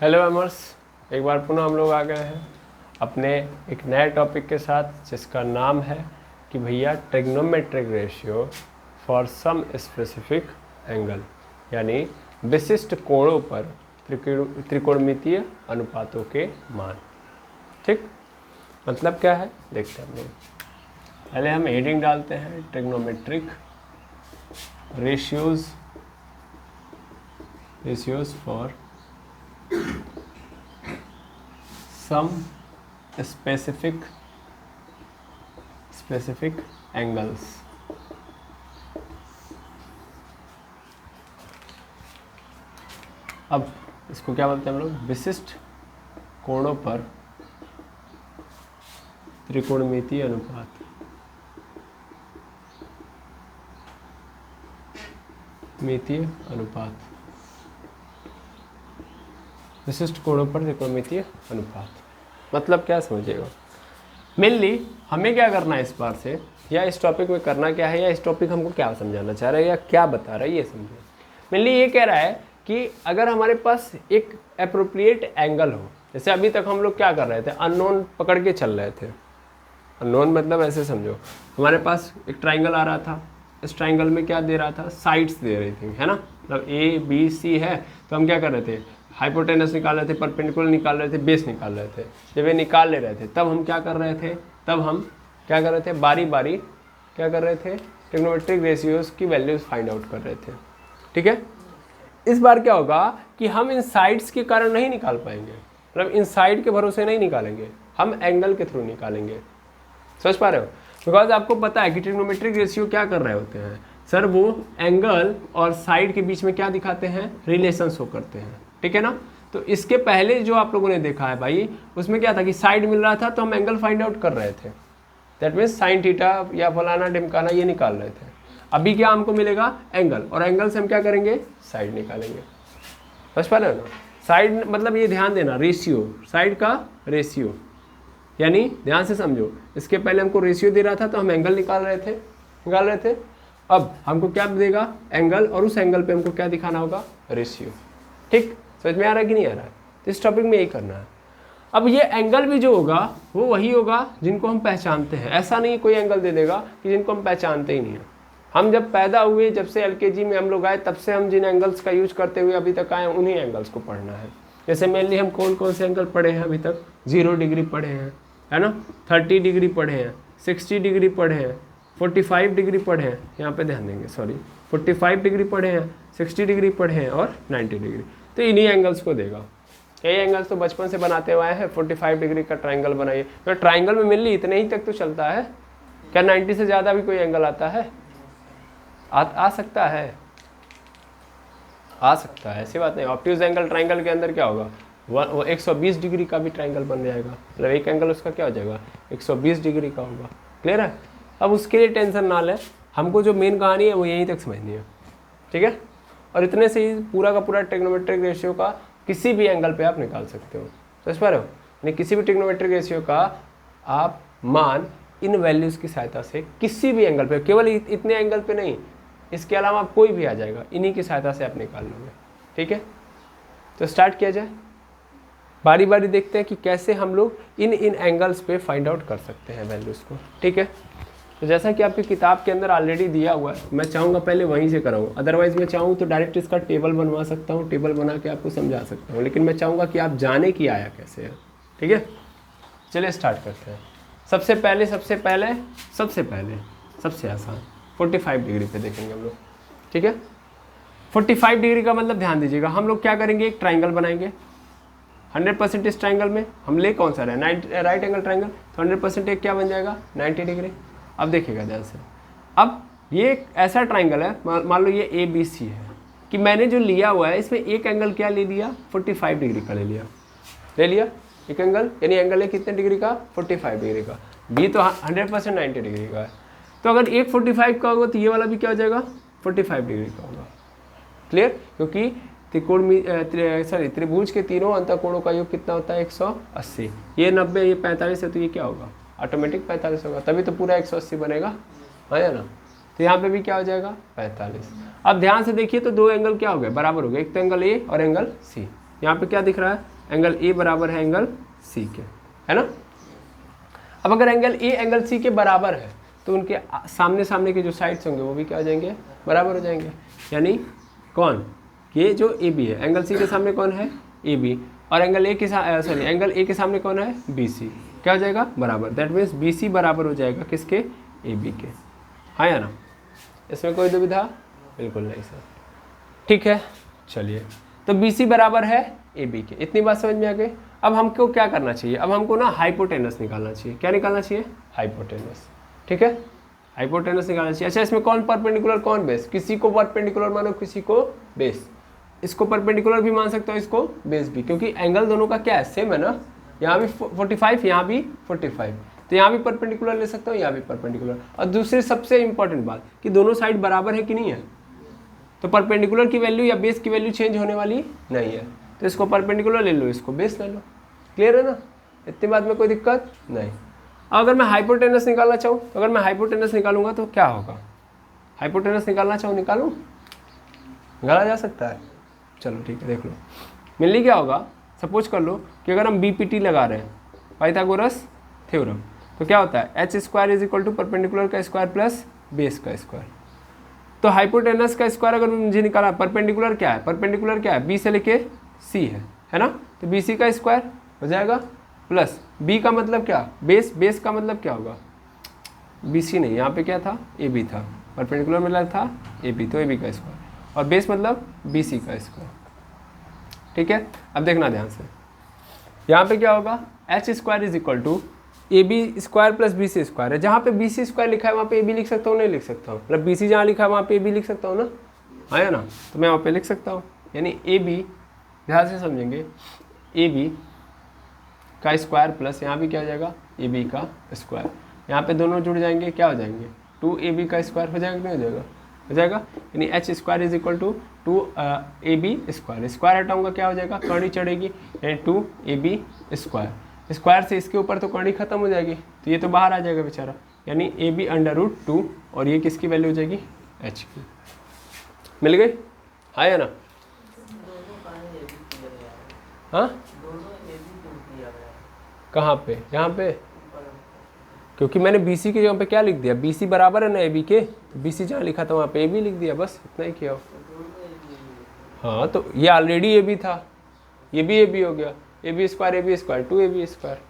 Hello अमर्स, एक बार पुनः हम लोग आ गए हैं अपने एक नए टॉपिक के साथ जिसका नाम है कि भैया trigonometric ratio for some specific angle, यानी विशिष्ट कोणों पर त्रिकोणमितीय अनुपातों के मान। ठीक, मतलब क्या है देखते हैं हम लोग। पहले हम हेडिंग डालते हैं trigonometric ratios for some specific angles। अब इसको क्या बोलते हैं हम लोग? विशिष्ट कोणों पर त्रिकोणमितीय अनुपात। विशिष्ट कोणों पर त्रिकोणमितीय अनुपात मतलब क्या समझिएगा। मेनली हमें क्या करना है इस बार से, या इस टॉपिक में करना क्या है, या इस टॉपिक हमको क्या समझाना चाह रहा है या क्या बता रहा है ये समझिए। मेनली ये कह रहा है कि अगर हमारे पास एक एप्रोप्रिएट एंगल हो, जैसे अभी तक हम लोग क्या कर रहे थे, अननोन पकड़ के चल रहे थे। अननोन मतलब ऐसे समझो, हमारे पास एक ट्राइंगल आ रहा था, इस ट्राइंगल में क्या दे रहा था, साइड्स दे रही थी, है ना। मतलब ए बी सी है, तो हम क्या कर रहे थे, हाइपोटेनस निकाल रहे थे, परपेंडिकुलर निकाल रहे थे, बेस निकाल रहे थे। जब ये निकाल ले रहे थे तब हम क्या कर रहे थे, बारी बारी क्या कर रहे थे, ट्रिग्नोमेट्रिक रेशियोज की वैल्यूज फाइंड आउट कर रहे थे। ठीक है, इस बार क्या होगा कि हम इन साइड्स के कारण नहीं निकाल पाएंगे, मतलब इन साइड के भरोसे नहीं निकालेंगे, हम एंगल के थ्रू निकालेंगे। समझ पा रहे हो? बिकॉज आपको पता है कि ट्रिग्नोमेट्रिक रेशियो क्या कर रहे होते हैं सर, वो एंगल और साइड के बीच में क्या दिखाते हैं, रिलेशन शो करते हैं। ठीक है ना। तो इसके पहले जो आप लोगों ने देखा है भाई, उसमें क्या था कि साइड मिल रहा था तो हम एंगल फाइंड आउट कर रहे थे, दैट मीन्स साइन थीटा या फलाना ढिमकाना ये निकाल रहे थे। अभी क्या हमको मिलेगा, एंगल, और एंगल से हम क्या करेंगे, साइड निकालेंगे। समझ पा रहे हो ना। साइड मतलब ये ध्यान देना, रेशियो, साइड का रेशियो, यानी ध्यान से समझो, इसके पहले हमको रेशियो दे रहा था तो हम एंगल निकाल रहे थे। अब हमको क्या देगा, एंगल, और उस एंगल पे हमको क्या दिखाना होगा, रेशियो। ठीक, समझ में आ रहा है कि नहीं आ रहा है? तो इस टॉपिक में यही करना है। अब ये एंगल भी जो होगा वो वही होगा जिनको हम पहचानते हैं। ऐसा नहीं कोई एंगल दे देगा कि जिनको हम पहचानते ही नहीं है। हम जब पैदा हुए, जब से एलकेजी में हम लोग आए, तब से हम जिन एंगल्स का यूज करते हुए अभी तक आए, उन्हीं एंगल्स को पढ़ना है। जैसे मेनली हम कौन कौन से एंगल पढ़े हैं अभी तक, 0 डिग्री पढ़े हैं, है ना, 30 डिग्री पढ़े हैं, 60 डिग्री पढ़े हैं, 45 डिग्री पढ़े हैं, यहाँ पे ध्यान देंगे, सॉरी 45 डिग्री पढ़े हैं, 60 डिग्री पढ़े हैं और 90 डिग्री। तो इन्हीं एंगल्स को देगा। यही एंगल्स तो बचपन से बनाते हुए हैं। 45 डिग्री का ट्राइंगल बनाइए, तो ट्राइंगल में मेनली इतने ही तक तो चलता है। क्या 90 से ज़्यादा भी कोई एंगल आता है? आ सकता है, ऐसी बात नहीं। ऑब्ट्यूज एंगल ट्राइंगल के अंदर क्या होगा, वो 120 डिग्री का भी ट्राइंगल बन जाएगा, मतलब एक एंगल उसका क्या हो जाएगा, 120 डिग्री का होगा। क्लियर है? अब उसके लिए टेंशन ना लें, हमको जो मेन कहानी है वो यहीं तक समझनी है। ठीक है, और इतने से ही पूरा का पूरा ट्रिग्नोमेट्रिक रेशियो का किसी भी एंगल पे आप निकाल सकते हो। समझ पा रहे हो? यानी किसी भी ट्रिग्नोमेट्रिक रेशियो का आप मान इन वैल्यूज़ की सहायता से किसी भी एंगल पे, केवल इतने एंगल पे नहीं, इसके अलावा कोई भी आ जाएगा, इन्हीं की सहायता से आप निकाल लोगे। ठीक है, तो स्टार्ट किया जाए। बारी बारी देखते हैं कि कैसे हम लोग इन एंगल्स पे फाइंड आउट कर सकते हैं वैल्यूज़ को। ठीक है, तो जैसा कि आपकी किताब के अंदर ऑलरेडी दिया हुआ है, मैं चाहूँगा पहले वहीं से कराऊँ। अदरवाइज़ मैं चाहूँ तो डायरेक्ट इसका टेबल बनवा सकता हूँ, टेबल बना के आपको समझा सकता हूँ, लेकिन मैं चाहूँगा कि आप जाने कि आया कैसे है। ठीक है, चलिए स्टार्ट करते हैं। सबसे पहले सबसे आसान 45 डिग्री पे देखेंगे हम लोग। ठीक है, 45 डिग्री का मतलब ध्यान दीजिएगा, हम लोग क्या करेंगे, एक ट्राइंगल बनाएंगे। 100% इस ट्राइंगल में हम ले कौन सा रहे, राइट एंगल ट्राइंगल, तो 100% एक क्या बन जाएगा, 90 डिग्री। अब देखिएगा ध्यान से, अब ये एक ऐसा ट्राइंगल है, मान लो ये ABC है, कि मैंने जो लिया हुआ है इसमें एक एंगल क्या ले लिया, 45 डिग्री का ले लिया एक एंगल, यानी एंगल है कितने डिग्री का, 45 डिग्री का। B तो 100% 90 डिग्री का है, तो अगर एक 45 का होगा तो ये वाला भी क्या हो जाएगा, 45 डिग्री का होगा। क्लियर? क्योंकि त्रिभुज के तीनों अंतःकोणों का योग कितना होता है, 180। ये 90, ये 45 है, तो ये क्या होगा, ऑटोमेटिक 45 होगा, तभी तो पूरा 180 बनेगा, है ना। तो यहाँ पे भी क्या हो जाएगा, 45। अब ध्यान से देखिए तो दो एंगल क्या हो गए, बराबर हो गए, एक तो एंगल A और एंगल C। यहाँ पे क्या दिख रहा है, एंगल ए बराबर है एंगल सी के, है ना। अब अगर एंगल ए एंगल सी के बराबर है तो उनके सामने सामने के जो साइड्स होंगे वो भी क्या हो जाएंगे, बराबर हो जाएंगे। यानी कौन, ये जो ए बी है, एंगल सी के सामने कौन है, ए बी, और एंगल ए के एंगल ए के सामने कौन है, बी सी, क्या हो जाएगा, बराबर। दैट मीन्स बी सी बराबर हो जाएगा किसके, ए बी के, हाँ या ना। इसमें कोई दुविधा, बिल्कुल नहीं सर, ठीक है। चलिए, तो बी सी बराबर है ए बी के, इतनी बात समझ में आ गई। अब हमको क्या करना चाहिए, अब हमको ना हाइपोटेनस निकालना चाहिए। क्या निकालना चाहिए, हाइपोटेनस, ठीक है, हाइपोटेनस निकालना चाहिए। अच्छा, इसमें कौन परपेंडिकुलर कौन बेस, किसी को परपेंडिकुलर मानो किसी को बेस, इसको परपेंडिकुलर भी मान सकते हो, इसको बेस भी, क्योंकि एंगल दोनों का क्या है, सेम है ना। यहाँ भी 45, यहाँ भी 45, तो यहाँ भी परपेंडिकुलर ले सकता हूँ, यहाँ भी परपेंडिकुलर। और दूसरी सबसे इंपॉर्टेंट बात कि दोनों साइड बराबर है कि नहीं है, तो परपेंडिकुलर की वैल्यू या बेस की वैल्यू चेंज होने वाली नहीं है। तो इसको परपेंडिकुलर ले लो, इसको बेस ले लो, क्लियर है ना, इतनी बात में कोई दिक्कत नहीं। अगर मैं हाइपोटेनस निकालना चाहूँ, तो अगर मैं हाइपोटेनस निकालूंगा तो क्या होगा, हाइपोटेनस निकालना चाहूँ निकालूँ, निकाला जा सकता है। चलो ठीक है, देख लो मिलनी क्या होगा। सपोज कर लो कि अगर हम बीपीटी लगा रहे हैं, पाइथागोरस थ्योरम, तो क्या होता है, H square is equal to perpendicular का स्क्वायर प्लस बेस का स्क्वायर। तो हाइपोटेनस का स्क्वायर अगर मुझे निकाला, परपेंडिकुलर क्या है, परपेंडिकुलर क्या है, बी से लेके सी है ना, तो बी सी का स्क्वायर हो जाएगा प्लस बी का मतलब क्या, बेस, बेस का मतलब क्या होगा, बी सी नहीं, यहाँ पे क्या था, ए बी था, परपेंडिकुलर मतलब था ए बी, तो ए बी का स्क्वायर, और बेस मतलब बी सी का स्क्वायर, ठीक है। अब देखना ध्यान से, यहाँ पे क्या होगा, H square is equal to A B square plus B C square है। जहाँ पे बी सी स्क्वायर लिखा है वहाँ पे ए बी लिख सकता हूँ, नहीं लिख सकता हूँ, मतलब बी सी जहाँ लिखा है वहाँ पे ए बी लिख सकता हूँ ना, हाँ या ना, तो मैं वहाँ पे लिख सकता हूँ। यानी ए बी, ध्यान से समझेंगे, ए बी का स्क्वायर प्लस यहाँ भी क्या हो जाएगा, ए बी का स्क्वायर, यहाँ पे दोनों जुड़ जाएंगे, क्या हो जाएंगे, 2ab का स्क्वायर हो जाएगा, नहीं हो जाएगा, हो जाएगा। यानी H square is equal to 2ab square, square हटाऊंगा क्या हो जाएगा, कड़ी चढ़ेगी, यानी 2ab स्क्वायर, स्क्वायर से इसके ऊपर तो कड़ी खत्म हो जाएगी, तो ये तो बाहर आ जाएगा बेचारा, यानी ab अंडर रूट 2, और ये किसकी वैल्यू हो जाएगी, h की। मिल गई, हाँ या ना, हाँ कहाँ पे, यहाँ पे, क्योंकि मैंने BC की जगह पे क्या लिख दिया, BC बराबर है ना AB के, तो BC जहाँ लिखा था वहाँ पे AB लिख दिया, बस इतना ही किया हो। हाँ, तो ये ऑलरेडी AB था, ये भी AB हो गया, AB स्क्वायर 2AB स्क्वायर,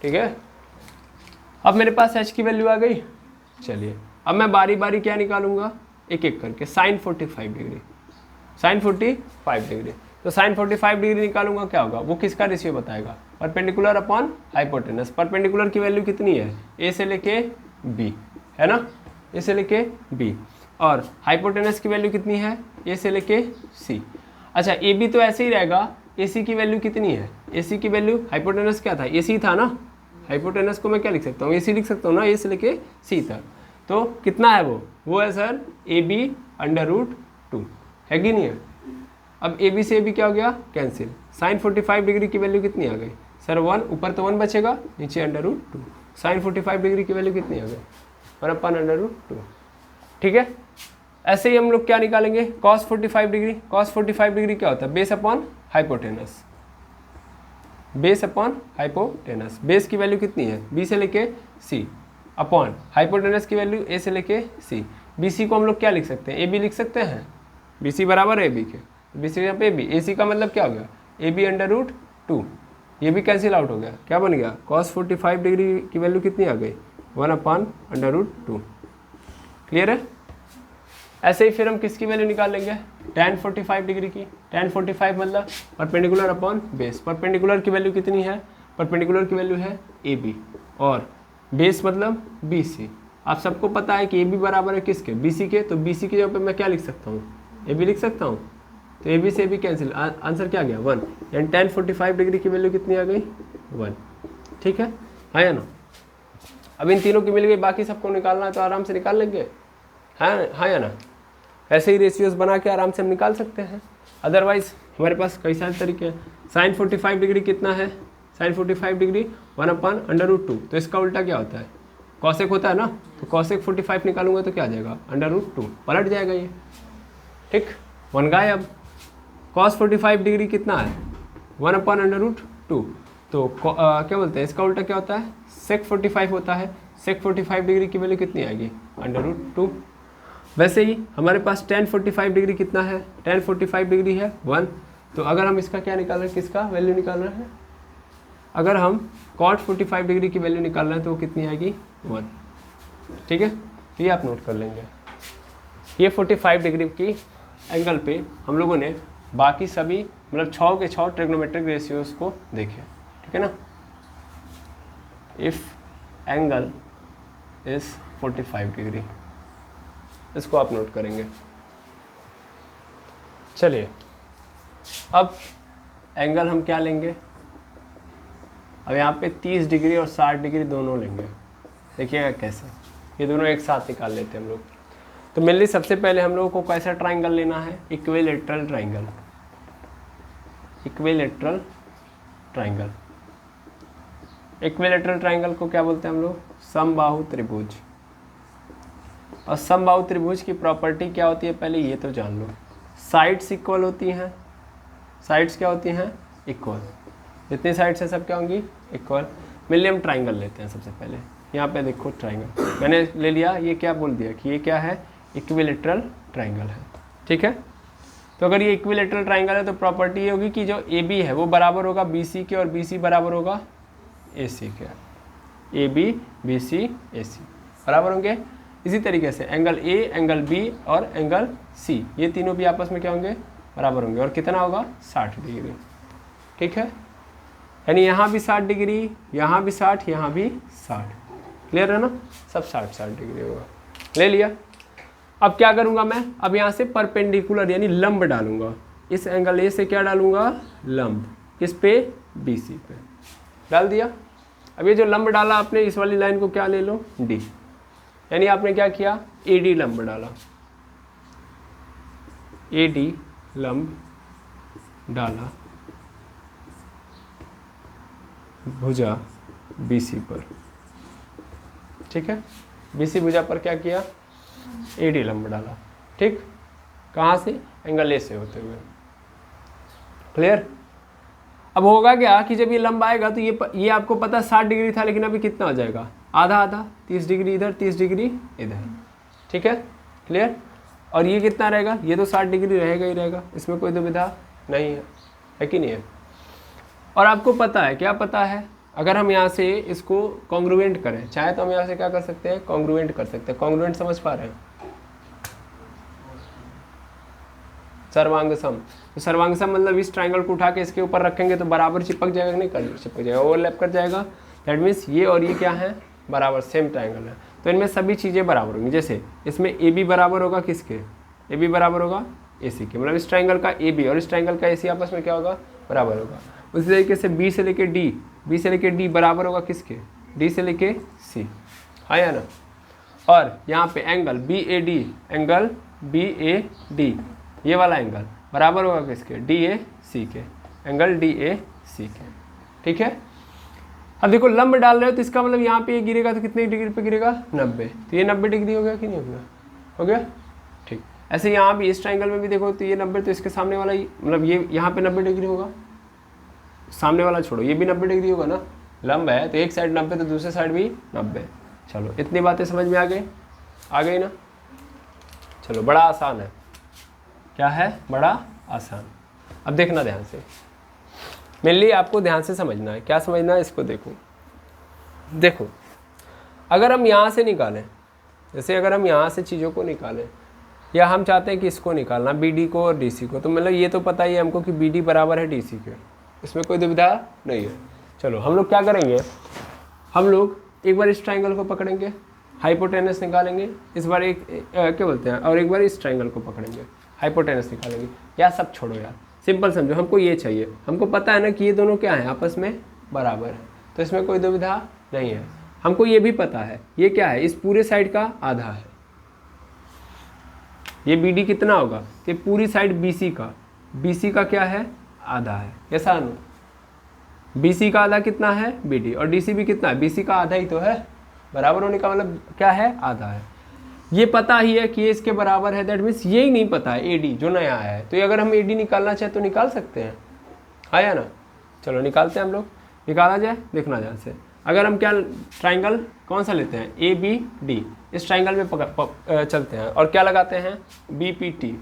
ठीक है। अब मेरे पास H की वैल्यू आ गई। चलिए, अब मैं बारी बारी क्या निकालूंगा, एक एक करके, साइन 45 डिग्री, साइन 45 डिग्री, तो साइन 45 डिग्री निकालूंगा, क्या होगा, वो किसका रेशियो बताएगा, परपेंडिकुलर अपॉन हाइपोटेनस। परपेंडिकुलर की वैल्यू कितनी है, ए से लेके बी, है ना, ए से लेके बी, और हाइपोटेनस की वैल्यू कितनी है, ए से लेके सी। अच्छा, ए बी तो ऐसे ही रहेगा, ए सी की वैल्यू कितनी है, ए सी की वैल्यू, हाइपोटेनस क्या था, ए सी था ना, हाइपोटेनस को मैं क्या लिख सकता हूँ, ए सी लिख सकता हूँ ना, ए से लेके सी था, तो कितना है वो है sir A B under root 2, है कि नहीं है। अब ए बी से ए बी क्या हो गया, कैंसिल, साइन 45 डिग्री की वैल्यू कितनी आ गई सर, 1, ऊपर तो 1 बचेगा, नीचे अंडर रूट 2, साइन 45 डिग्री की वैल्यू कितनी आ गई, 1 अंडर रूट 2, ठीक है। ऐसे ही हम लोग क्या निकालेंगे, कॉस 45 डिग्री, कॉस 45 डिग्री क्या होता है, base upon hypotenuse, base upon hypotenuse, base की वैल्यू कितनी है, बी से लेके सी, अपॉन हाइपोटेनस की वैल्यू ए से लेके सी। बी सी को हम लोग क्या लिख सकते हैं, ए बी लिख सकते हैं, बी सी बराबर है ए बी के, बी सी यहाँ पे ए बी, ए सी का मतलब क्या हो गया, ए बी अंडर रूट 2, ये भी कैंसिल आउट हो गया, क्या बन गया, कॉस 45 डिग्री की वैल्यू कितनी आ गई, 1 अंडर रूट 2, क्लियर है। ऐसे ही फिर हम किसकी वैल्यू निकाल लेंगे, tan 45 डिग्री की, tan 45 मतलब परपेंडिकुलर अपॉन बेस, परपेंडिकुलर की वैल्यू कितनी है, परपेंडिकुलर की वैल्यू है ए बी, और बेस मतलब बी सी। आप सबको पता है कि ए बी बराबर है किसके, बी सी के, तो बी सी की जगह पे मैं क्या लिख सकता हूँ, ए बी लिख सकता हूँ, तो ए बी से ए बी कैंसिल, आंसर क्या गया 1, यानी tan 45 डिग्री की वैल्यू कितनी आ गई 1, ठीक है, हाँ या ना। अब इन तीनों की मिल गई, बाकी सबको निकालना है तो आराम से निकाल लेंगे, हाँ या ना। ऐसे ही रेशियोज बना के आराम से हम निकाल सकते हैं, अदरवाइज हमारे पास कई सारे तरीके हैं। साइन 45 डिग्री कितना है, साइन 45 डिग्री 1 अंडर रूट 2, तो इसका उल्टा क्या होता है, कॉसेक होता है ना, तो कॉसेक 45 निकालूंगा तो क्या आ जाएगा, अंडर रूट 2, पलट जाएगा ये, ठीक, 1 गायब। कॉस 45 डिग्री कितना है, 1/√2। तो क्या बोलते हैं, इसका उल्टा क्या होता है, sec 45 होता है। sec 45 डिग्री की वैल्यू कितनी आएगी, √2। वैसे ही हमारे पास tan 45 डिग्री कितना है, tan 45 डिग्री है 1। तो अगर हम इसका क्या निकाल रहे हैं, किसका वैल्यू निकाल रहे हैं, अगर हम cot 45 डिग्री की वैल्यू निकाल रहे हैं तो वो कितनी आएगी, 1। ठीक है, ये आप नोट कर लेंगे। ये 45 डिग्री की एंगल पे हम लोगों ने बाकी सभी मतलब 6 के 6 ट्रिग्नोमेट्रिक रेशियोज को देखे, ठीक है ना। इफ एंगल इज 45 डिग्री, इसको आप नोट करेंगे। चलिए अब एंगल हम क्या लेंगे, अब यहाँ पे 30 डिग्री और 60 डिग्री दोनों लेंगे। देखिएगा कैसे, ये दोनों एक साथ निकाल लेते हैं हम लोग। तो मेनली सबसे पहले हम लोगों को कैसा ट्राइंगल लेना है, equilateral triangle. Equilateral triangle, equilateral triangle को क्या बोलते हैं हम लोग, समबाहु त्रिभुज। और समबाहु त्रिभुज की प्रॉपर्टी क्या होती है, पहले ये तो जान लो। साइड्स इक्वल होती हैं, साइड्स क्या होती हैं, इक्वल। जितनी साइड्स हैं सब क्या होंगी, इक्वल। मेनली हम ट्राइंगल लेते हैं सबसे पहले। यहाँ पे देखो ट्राइंगल मैंने ले लिया, ये क्या बोल दिया कि ये क्या है, इक्विलेटरल ट्राइंगल है। ठीक है, तो अगर ये इक्विलेटरल ट्राइंगल है तो प्रॉपर्टी ये होगी कि जो ए बी है वो बराबर होगा बी सी के और बी सी बराबर होगा ए सी के। ए बी बी सी ए सी बराबर होंगे। इसी तरीके से एंगल ए, एंगल बी और एंगल सी, ये तीनों भी आपस में क्या होंगे, बराबर होंगे। और कितना होगा, 60 डिग्री। ठीक है, यानी यहाँ भी 60 डिग्री, यहाँ भी 60, यहाँ भी 60। क्लियर है ना, सब 60 डिग्री होगा। ले लिया। अब क्या करूँगा मैं, अब यहाँ से परपेंडिकुलर यानी लंब डालूंगा। इस एंगल ए से क्या डालूंगा, लंब। किस पे, बी सी पे डाल दिया। अब ये जो लंब डाला आपने, इस वाली लाइन को क्या ले लो, डी। यानी आपने क्या किया, ए डी लंब डाला, ए डी लंब डाला भुजा बी सी पर। ठीक है, बी सी भुजा पर क्या किया, ए डी लंब डाला। ठीक, कहाँ से, एंगल ए से होते हुए। क्लियर। अब होगा क्या कि जब ये लंब आएगा तो ये आपको पता 60 डिग्री था, लेकिन अभी कितना हो जाएगा, आधा आधा, 30 डिग्री इधर, 30 डिग्री इधर। ठीक है, क्लियर। और ये कितना रहेगा, ये तो 60 डिग्री रहेगा ही रहेगा, इसमें कोई दुविधा नहीं है कि नहीं है। और आपको पता है, क्या पता है, अगर हम यहाँ से इसको कॉन्ग्रुएंट करें, चाहे तो हम यहाँ से क्या कर सकते हैं, कॉन्ग्रुएंट कर सकते हैं। कॉन्ग्रुएंट समझ पा रहे हैं, सर्वांगसम। तो सर्वांगसम मतलब इस ट्राइंगल को उठा के इसके ऊपर रखेंगे तो बराबर चिपक जाएगा कि नहीं, कर चिपक जाएगा, ओवरलैप कर जाएगा। दैट मीन्स ये और ये क्या है, बराबर, सेम ट्राइंगल है। तो इनमें सभी चीज़ें बराबर होंगी। जैसे इसमें ए बी बराबर होगा किसके, ए बी बराबर होगा ए सी के, मतलब इस ट्राइंगल का ए बी और इस ट्राइंगल का ए सी आपस में क्या होगा, बराबर होगा। उसी तरीके से बी से लेके डी, बी से लेके डी बराबर होगा किसके, डी से लेके सी, हाँ या ना। और यहाँ पे angle B A D, angle B A D, ये वाला एंगल बराबर होगा किसके, डी ए सी के, एंगल डी ए सी के। ठीक है, अब देखो लंब डाल रहे हो तो इसका मतलब यहाँ पे ये गिरेगा तो कितने डिग्री पे गिरेगा, 90। तो ये 90 डिग्री हो गया कि नहीं हो गया, हो गया। ठीक, ऐसे यहाँ भी इस ट्राइंगल में भी देखो तो ये 90, तो इसके सामने वाला ही मतलब ये यहाँ पे 90 डिग्री होगा, सामने वाला छोड़ो, ये भी 90 डिग्री होगा ना, लंब है तो एक साइड 90 तो दूसरे साइड भी 90। चलो इतनी बातें समझ में आ गई ना। चलो बड़ा आसान है, क्या है, बड़ा आसान। अब देखना ध्यान से, मेनली आपको ध्यान से समझना है। क्या समझना है, इसको देखो अगर हम यहाँ से निकालें, जैसे अगर हम यहाँ से चीज़ों को निकालें, या हम चाहते हैं कि इसको निकालना बी डी को और डी सी को, तो मतलब ये तो पता ही है हमको कि बी डी बराबर है डी सी के, इसमें कोई दुविधा नहीं है। चलो हम लोग क्या करेंगे, हम लोग एक बार इस ट्राइंगल को पकड़ेंगे, हाइपोटेनस निकालेंगे, इस बार क्या बोलते हैं, और एक बार इस ट्राइंगल को पकड़ेंगे, हाइपोटेनस निकालेंगे। यार सब छोड़ो यार, सिंपल समझो, हमको ये चाहिए, हमको पता है ना कि ये दोनों क्या है, आपस में बराबर है, तो इसमें कोई दुविधा नहीं है। हमको ये भी पता है ये क्या है, इस पूरे साइड का आधा है, ये बी डी कितना होगा, कि पूरी साइड बी सी का क्या है, आधा है। कैसा, बी सी का आधा कितना है, बी डी, और डी सी भी कितना है, बी सी का आधा ही तो है, बराबर होने का मतलब क्या है, आधा है। ये पता ही है कि ये इसके बराबर है, दैट मीन्स ये ही नहीं पता है ए डी जो नया आया है। तो अगर हम ए डी निकालना चाहे तो निकाल सकते हैं, हाँ या ना। चलो निकालते हैं हम लोग, निकाला जाए, देखना ध्यान से। अगर हम क्या ट्राइंगल कौन सा लेते हैं, ए बी डी, इस ट्राइंगल में चलते हैं और क्या लगाते हैं, B P T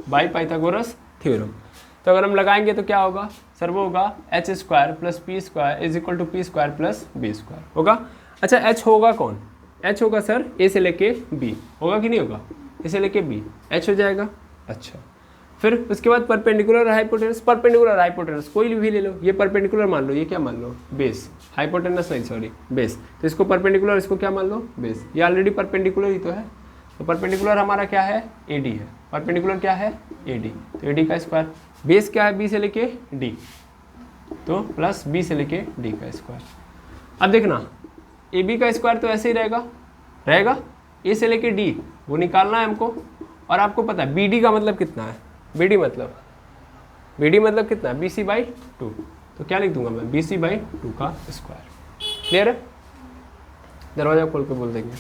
by Pythagoras theorem. तो अगर हम लगाएंगे तो क्या होगा सर, वो होगा H square plus P square is equal to P square plus B square होगा। अच्छा एच होगा कौन, एच होगा सर ए से लेके बी, होगा कि नहीं होगा, ए से लेके बी एच हो जाएगा। अच्छा फिर उसके बाद परपेंडिकुलर हाइपोटेनस, परपेंडिकुलर हाइपोटेनस कोई भी ले लो, ये परपेंडिकुलर मान लो, ये क्या मान लो, बेस, हाइपोटेनस नहीं सॉरी बेस, तो इसको परपेंडिकुलर, इसको क्या मान लो, बेस, ये ऑलरेडी परपेंडिकुलर ही तो है। तो परपेंडिकुलर हमारा क्या है, ए डी है, परपेंडिकुलर क्या है, ए डी, तो ए डी का स्क्वायर, बेस क्या है, बी से लेके डी, तो प्लस बी से लेके डी का स्क्वायर। अब देखना ए बी का स्क्वायर तो ऐसे ही रहेगा, ए से लेके डी वो निकालना है हमको, और आपको पता है बी डी का मतलब कितना है, बी डी मतलब कितना है, बी सी बाई टू, तो क्या लिख दूंगा मैं, बी सी बाई टू का स्क्वायर। क्लियर है, दरवाजा खोल के बोल देंगे।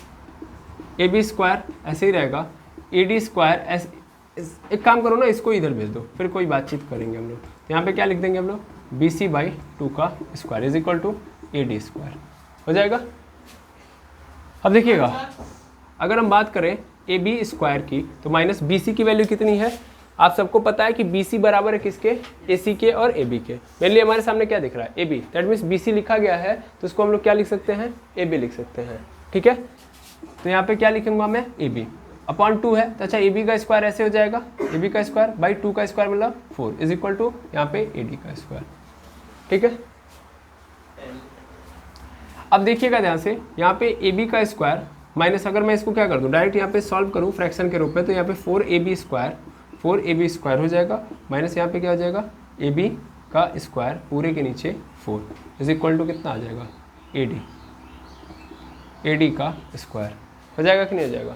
ए बी स्क्वायर ऐसे ही रहेगा, ए डी स्क्वायर ऐसे, एक काम करो ना, इसको इधर भेज दो, फिर कोई बातचीत करेंगे हम लोग। तो यहाँ पे क्या लिख देंगे हम लोग, बी सी बाई टू का square is equal to A D square हो जाएगा। अब देखिएगा अगर हम बात करें ए बी स्क्वायर की, तो माइनस बी सी की वैल्यू कितनी है, आप सबको पता है कि बी सी बराबर है किसके, ए सी के और ए बी के। मेनली हमारे सामने क्या दिख रहा है, A B, that means B C लिखा गया है, तो उसको हम लोग क्या लिख सकते हैं, ए बी लिख सकते हैं। ठीक है, तो यहाँ पे क्या लिखूंगा मैं, ए बी अपॉन टू है, तो अच्छा ए बी का स्क्वायर ऐसे हो जाएगा, ए बी का स्क्वायर बाई टू का स्क्वायर मतलब 4 इज इक्वल टू यहाँ पे ए डी का स्क्वायर। ठीक है, अब देखिएगा ध्यान से, यहाँ पे ए बी का स्क्वायर माइनस, अगर मैं इसको क्या कर दूँ डायरेक्ट यहाँ पे सॉल्व करूँ फ्रैक्शन के रूप में, तो यहाँ पे 4ab स्क्वायर हो जाएगा, माइनस यहाँ पे क्या हो जाएगा, ए बी का स्क्वायर पूरे के नीचे 4 इज इक्वल टू कितना आ जाएगा, ए डी का स्क्वायर हो जाएगा कि नहीं हो जाएगा।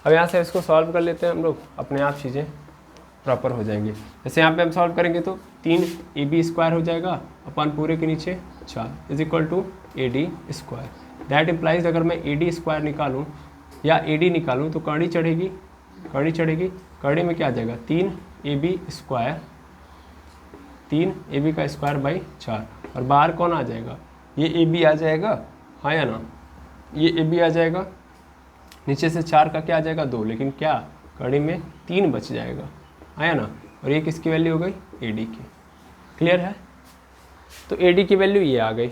अब यहाँ से इसको सॉल्व कर लेते हैं हम लोग, अपने आप चीज़ें प्रॉपर हो जाएंगी। जैसे यहाँ पे हम सॉल्व करेंगे तो 3ab स्क्वायर हो जाएगा अपन पूरे के नीचे 4 is equal to A D square. That implies अगर मैं ए डी स्क्वायर निकालूँ या ए डी निकालूँ तो कड़ी चढ़ेगी, कड़ी में क्या आ जाएगा, 3ab का स्क्वायर बाई 4, और बाहर कौन आ जाएगा, ये ए बी आ जाएगा, हाँ या ना, ये ए बी आ जाएगा, नीचे से 4 का क्या आ जाएगा 2, लेकिन क्या कड़ी में 3 बच जाएगा, आया ना, और ये किसकी वैल्यू हो गई, ए डी की। क्लियर है, तो ए डी की वैल्यू ये आ गई।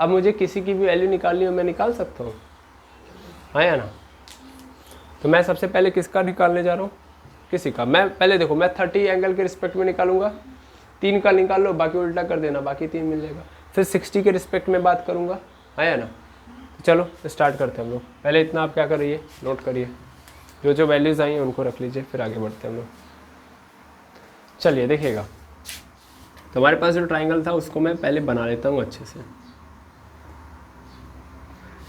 अब मुझे किसी की भी वैल्यू निकालनी हो मैं निकाल सकता हूँ, आया ना। तो मैं सबसे पहले किसका निकालने जा रहा हूँ, किसी का। मैं पहले देखो, मैं 30 एंगल के रिस्पेक्ट में निकालूंगा, 3 का निकाल लो, बाकी उल्टा कर देना, बाकी 3 मिल जाएगा। फिर 60 के रिस्पेक्ट में बात करूँगा, आया ना। तो चलो स्टार्ट करते हैं हम लोग। पहले इतना आप क्या करिए, नोट करिए, जो वैल्यूज़ आई हैं उनको रख लीजिए, फिर आगे बढ़ते हैं हम लोग। चलिए देखिएगा, तो हमारे पास जो ट्राइंगल था उसको मैं पहले बना लेता हूँ अच्छे से।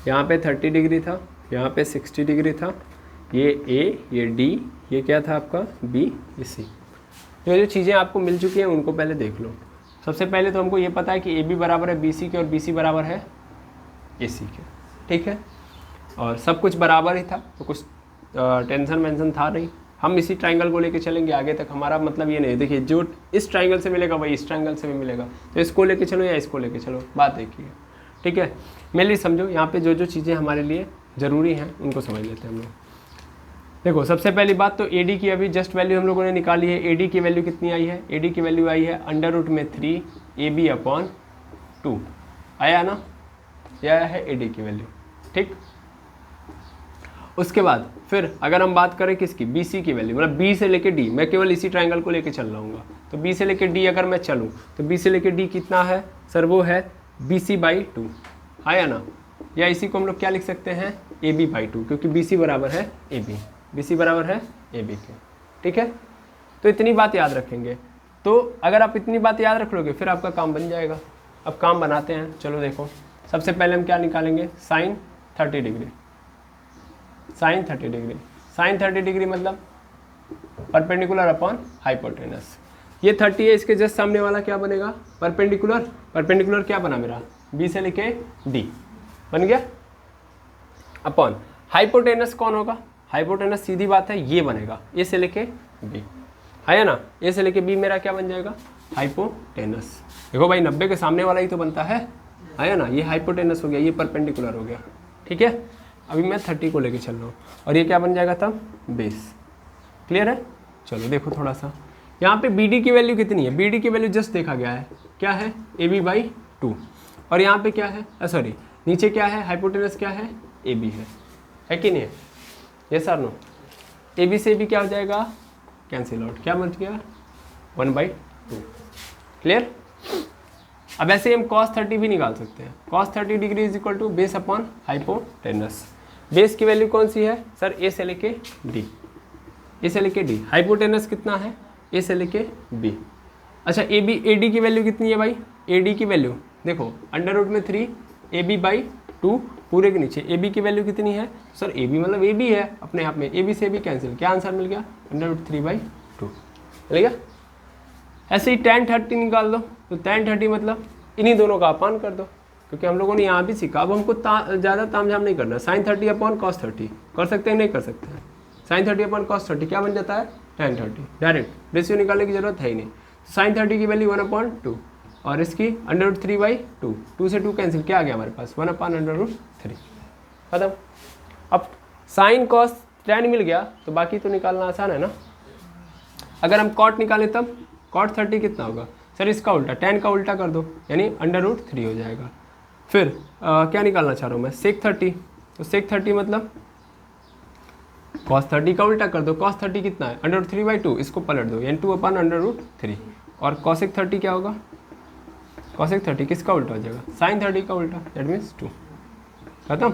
यहाँ पे 30 डिग्री था, यहाँ पे 60 डिग्री था, ये ए, ये डी, ये क्या था आपका बी, ये सी। जो चीज़ें आपको मिल चुकी हैं उनको पहले देख लो। सबसे पहले तो हमको ये पता है कि ए बी बराबर है बी सी के और बी सी बराबर है ए सी के। ठीक है, और सब कुछ बराबर ही था, तो कुछ टेंशन वेंशन था नहीं। हम इसी ट्राइंगल को लेके चलेंगे आगे तक, हमारा मतलब ये नहीं, देखिए जो इस ट्राइंगल से मिलेगा वही इस ट्राइंगल से भी मिलेगा, तो इसको लेके चलो या इसको लेके चलो, बात देखिए। ठीक है, मेरे लिए समझो, यहाँ पे जो चीज़ें हमारे लिए ज़रूरी हैं उनको समझ लेते हैं हम लोग। देखो सबसे पहली बात तो ए डी की अभी जस्ट वैल्यू हम लोगों ने निकाली है। ए डी की वैल्यू कितनी आई है, ए डी की वैल्यू आई है √3 AB अपॉन 2, आया ना, यह आया है ए डी की वैल्यू। ठीक, उसके बाद फिर अगर हम बात करें किसकी, बी सी की वैल्यू, मतलब बी से लेके डी, मैं केवल इसी ट्राइंगल को लेके चल रहा हूँ, तो बी से लेके डी अगर मैं चलूँ तो बी से लेके डी कितना है सर, वो है बी सी बाई 2, आया ना, या इसी को हम लोग क्या लिख सकते हैं, ए बी बाई 2, क्योंकि बी सी बराबर है ए बी, बी सी बराबर है ए बी के। ठीक है, तो इतनी बात याद रखेंगे। तो अगर आप इतनी बात याद रख लोगे फिर आपका काम बन जाएगा। अब काम बनाते हैं, चलो देखो। सबसे पहले हम क्या निकालेंगे, साइन 30 डिग्री, साइन 30 डिग्री मतलब परपेंडिकुलर अपॉन हाइपोटेनस। ये 30 है, इसके जस्ट सामने वाला क्या बनेगा, परपेंडिकुलर। परपेंडिकुलर क्या बना मेरा, बी से लेके डी बन गया, अपॉन हाइपोटेनस कौन होगा, हाइपोटेनस सीधी बात है ये बनेगा, ए से लेके बी, है ना, ए से लेके बी मेरा क्या बन जाएगा, हाइपोटेनस। देखो भाई 90 के सामने वाला ही तो बनता है, आया ना, ये हाइपोटेनस हो गया, ये परपेंडिकुलर हो गया, ठीक है। अभी मैं 30 को लेके चल रहा हूँ और ये क्या बन जाएगा तब, बेस। क्लियर है। चलो देखो थोड़ा सा, यहाँ पे बी डी की वैल्यू कितनी है, बी डी की वैल्यू जस्ट देखा गया है, क्या है, ए बी बाई 2। और यहाँ पे क्या है, सॉरी नीचे क्या है, हाइपोटेनस क्या है, ए बी है कि नहीं है, यस और नो। ए बी से भी क्या हो जाएगा, कैंसिल आउट, क्या बच गया 1/2। क्लियर। अब ऐसे हम cos 30 भी निकाल सकते हैं, cos 30 degree is equal to base upon hypotenuse. Base की वैल्यू कौन सी है सर, ए से लेके डी, ए से लेके डी। हाइपोटेनस कितना है, ए से लेके बी। अच्छा ए बी, ए डी की वैल्यू कितनी है भाई, ए डी की वैल्यू देखो √3 ए बी बाई 2 पूरे के नीचे। ए बी की वैल्यू कितनी है सर, ए बी मतलब ए बी है अपने आप में, ए बी से भी कैंसिल, क्या आंसर मिल गया √3/2 मिल गया। ऐसे ही tan 30 निकाल दो, तो tan 30 मतलब इन्हीं दोनों का अपान कर दो, क्योंकि हम लोगों ने यहाँ भी सीखा। अब हमको ज़्यादा तामझाम नहीं करना, sin 30 अपॉन cos 30 कर सकते हैं, नहीं कर सकते हैं। sin 30 अपॉन cos 30 क्या बन जाता है, tan 30। डायरेक्ट रेशियो निकालने की जरूरत है ही नहीं। sin 30 की वैल्यू 1/2 और इसकी √3/2, 2 से 2 कैंसिल, क्या आ गया हमारे पास 1/√3 खत्म। अब sin cos tan मिल गया तो बाकी तो निकालना आसान है ना। अगर हम cot निकालें तब cot 30 कितना होगा सर, इसका उल्टा, tan का उल्टा कर दो यानी √3 हो जाएगा। फिर क्या निकालना चाह रहा हूँ मैं, sec 30, तो sec 30 मतलब cos 30 का उल्टा कर दो, cos 30 कितना है √3/2, इसको पलट दो यानी 2/√3। और cosec 30 क्या होगा, cosec 30 किसका उल्टा हो जाएगा, sin 30 का उल्टा, दैट मीन्स 2। खत्म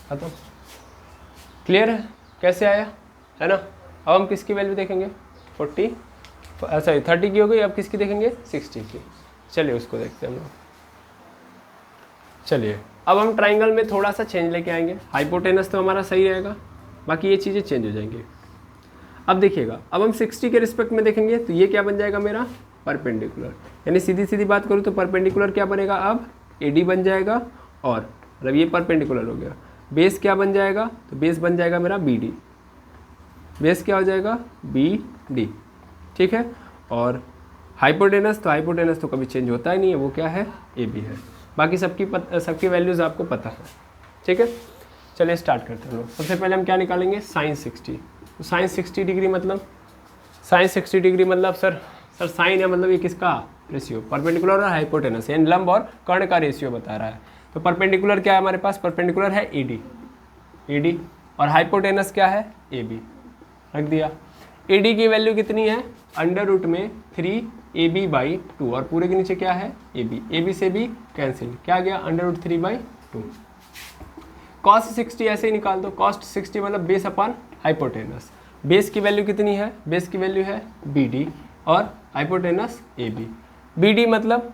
खत्म। क्लियर है कैसे आया, है ना। अब हम किसकी वैल्यू देखेंगे, 30 की हो गई, अब किसकी देखेंगे 60 की। चलिए उसको देखते हैं हम लोग। चलिए अब हम ट्राइंगल में थोड़ा सा चेंज लेके आएंगे। हाइपोटेनस तो हमारा सही रहेगा, बाकी ये चीज़ें चेंज हो जाएंगी। अब देखिएगा, अब हम 60 के रिस्पेक्ट में देखेंगे तो ये क्या बन जाएगा मेरा, परपेंडिकुलर। यानी सीधी सीधी बात करूँ तो परपेंडिकुलर क्या बनेगा, अब AD बन जाएगा, और मतलब ये परपेंडिकुलर हो गया। बेस क्या बन जाएगा, तो बेस बन जाएगा मेरा BD, बेस क्या हो जाएगा BD, ठीक है। और हाइपोटेनस, तो हाइपोटेनस तो कभी चेंज होता ही नहीं है, वो क्या है AB है। बाकी सबकी वैल्यूज़ आपको पता है, ठीक है। चलिए स्टार्ट करते हैं लोग। सबसे पहले हम क्या निकालेंगे, sin 60। तो sin 60 डिग्री मतलब, sin 60 डिग्री मतलब सर साइन है, मतलब ये किसका रेशियो, परपेंडिकुलर और हाइपोटेनस, यानी लंब और कर्ण का रेशियो बता रहा है। तो परपेंडिकुलर क्या है हमारे पास, परपेंडिकुलर है AD, और हाइपोटेनस क्या है AB, रख दिया। AD की वैल्यू कितनी है, √3AB/2 और पूरे के नीचे क्या है AB से भी कैंसिल, क्या गया √3/2। cos 60 ऐसे ही निकाल दो, cos 60 मतलब बेस अपॉन हाइपोटेनस। बेस की वैल्यू कितनी है, बेस की वैल्यू है BD और हाइपोटेनस AB। BD मतलब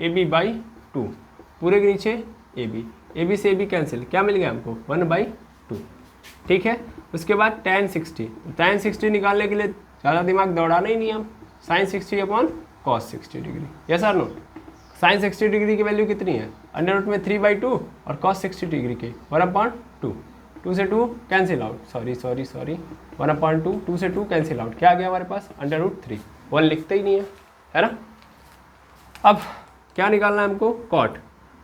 AB/2 पूरे के नीचे AB से AB कैंसिल, क्या मिल गया हमको 1/2, ठीक है। उसके बाद tan 60 निकालने के लिए ज़्यादा दिमाग दौड़ाना ही नहीं हम, sin 60 upon cos 60 degree, yes और नो। sin 60 डिग्री की वैल्यू कितनी है, √3/2 और cos 60 डिग्री की 1/2, 2 से 2 कैंसिल आउट, सॉरी 1/2, 2 से 2 कैंसिल आउट, क्या आ गया हमारे पास √3, 1 लिखते ही नहीं है ना। अब क्या निकालना है हमको,